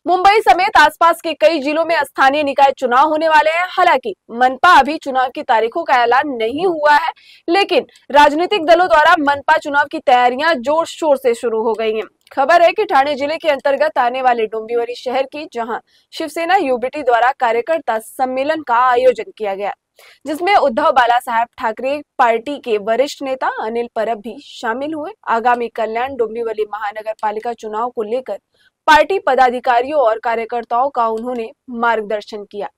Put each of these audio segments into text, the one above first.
मुंबई समेत आसपास के कई जिलों में स्थानीय निकाय चुनाव होने वाले हैं। हालांकि मनपा अभी चुनाव की तारीखों का ऐलान नहीं हुआ है, लेकिन राजनीतिक दलों द्वारा मनपा चुनाव की तैयारियां जोर शोर से शुरू हो गई हैं। खबर है कि ठाणे जिले के अंतर्गत आने वाले डोंबिवली शहर की, जहां शिवसेना यूबीटी द्वारा कार्यकर्ता सम्मेलन का आयोजन किया गया, जिसमें उद्धव बालासाहेब ठाकरे पार्टी के वरिष्ठ नेता अनिल परब भी शामिल हुए। आगामी कल्याण डोंबिवली महानगर पालिका चुनाव को लेकर पार्टी पदाधिकारियों और कार्यकर्ताओं का उन्होंने मार्गदर्शन किया।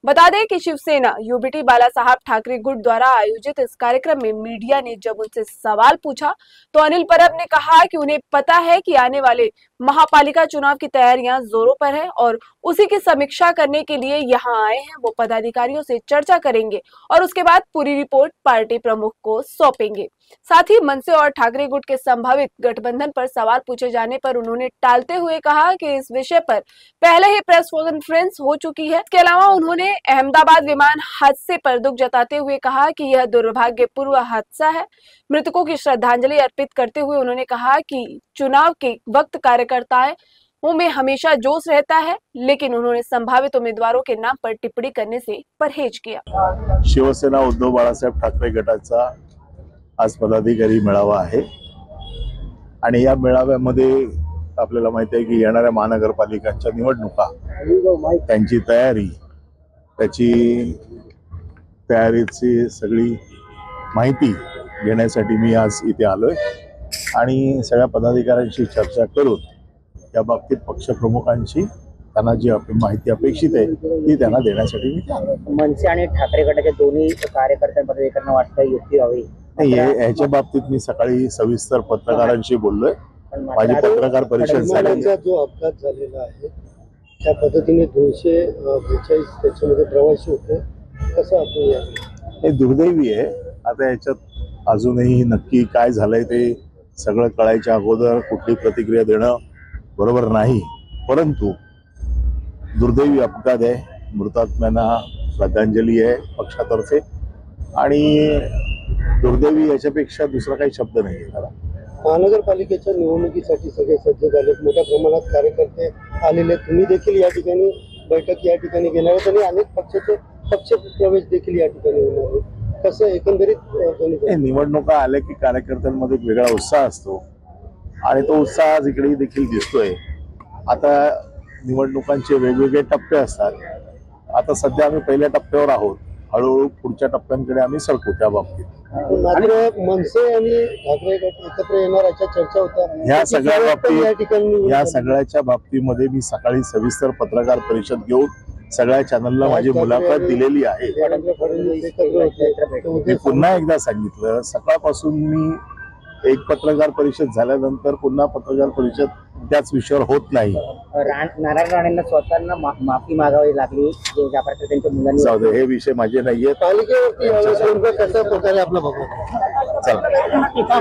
बता दें कि शिवसेना यूबीटी बालासाहेब ठाकरे गुट द्वारा आयोजित इस कार्यक्रम में मीडिया ने जब उनसे सवाल पूछा तो अनिल परब ने कहा कि उन्हें पता है कि आने वाले महापालिका चुनाव की तैयारियां जोरों पर है और उसी की समीक्षा करने के लिए यहां आए हैं। वो पदाधिकारियों से चर्चा करेंगे और उसके बाद पूरी रिपोर्ट पार्टी प्रमुख को सौंपेंगे। साथ ही मनसे और ठाकरे गुट के संभावित गठबंधन पर सवाल पूछे जाने पर उन्होंने टालते हुए कहा कि इस विषय पर पहले ही प्रेस कॉन्फ्रेंस हो चुकी है। इसके अलावा उन्होंने अहमदाबाद विमान हादसे पर दुख जताते हुए कहा कि यह दुर्भाग्यपूर्ण हादसा है। मृतकों की श्रद्धांजलि अर्पित करते हुए उन्होंने कहा कि चुनाव के वक्त कार्यकर्ताओं में हमेशा जोश रहता है, लेकिन उन्होंने संभावित उम्मीदवारों के नाम पर टिप्पणी करने से परहेज किया। शिवसेना उद्धव बाळासाहेब ठाकरे गटाचा आज पदाधिकारी मेळावा आहे आणि या मेळाव्यामध्ये आपल्याला माहिती आहे की येणाऱ्या महानगरपालिकांच्या निवडणुका, त्यांची तयारीची सगळी माहिती घेण्यासाठी मी आज इथे आलोय आणि सगळ्या पदाधिकाऱ्यांशी चर्चा करून त्या बाबतीत पक्षप्रमुखांची त्यांना जी माहिती अपेक्षित आहे ती त्यांना देण्यासाठी मी आलोय। मनसे आणि ठाकरे गटाच्या दोन्ही कार्यकर्त्यांबद्दल एकत्र वाटतं युक्ती व्हावी, याच्या बाबतीत मी सकाळी सविस्तर पत्रकारांशी बोललोय। माझी पत्रकार परिषद झाली। जो अपघात झालेला आहे त्या पद्धतीने 242 त्याच्यामध्ये प्रवासी होते, कसं आपण हे दुर्दैवी आहे। आता याच्यात अजूनही नक्की काय झालंय ते सगळं कळायच्या अगोदर कुठली प्रतिक्रिया देणं बरोबर नाही, परंतु दुर्दैवी अपघात आहे। मृतात्म्यांना श्रद्धांजली आहे पक्षातर्फे आणि दुर्दैवी याच्यापेक्षा दुसरा काही शब्द नाही आहे। महानगरपालिकेच्या निवडणुकीसाठी सगळे सज्ज झाले, मोठ्या प्रमाणात कार्यकर्ते आलेले, तुम्ही देखील या ठिकाणी बैठक या ठिकाणी घेणार आहात आणि अनेक पक्ष प्रवेश देखील या ठिकाणी होणार आहे। कसं एकंदरीत निवडणुका आल्या की कार्यकर्त्यांमध्ये एक वेगळा उत्साह असतो आणि तो उत्साह आज इकडे देखील दिसतोय। आता निवडणुकांचे वेगवेगळे टप्पे असतात। आता सध्या आम्ही पहिल्या टप्प्यावर आहोत, हळूहळू पुढच्या टप्प्यांकडे आम्ही सरकू त्या बाबतीत। मात्र मनसे आणि ठाकरे गट एकत्र येण्याच्या चर्चा होत्या। या सगळ्याच्या बाबतीमध्ये मी सकाळी सविस्तर पत्रकार परिषद घेऊन सगळ्या चॅनलला माझी मुलाखत दिलेली आहे। मी पुन्हा एकदा सांगितलं, सकाळपासून मी एक पत्रकार परिषद झाल्यानंतर पुन्हा पत्रकार परिषद त्याच विषयावर होत नाही। नारायण राणेंना स्वतःना माफी मागावी लागली, ज्या प्रकारे त्यांच्या मुलांनी। जाऊ दे, हे विषय माझे नाहीये। पालिकेवरती कशा प्रकारे आपला बघा। चला।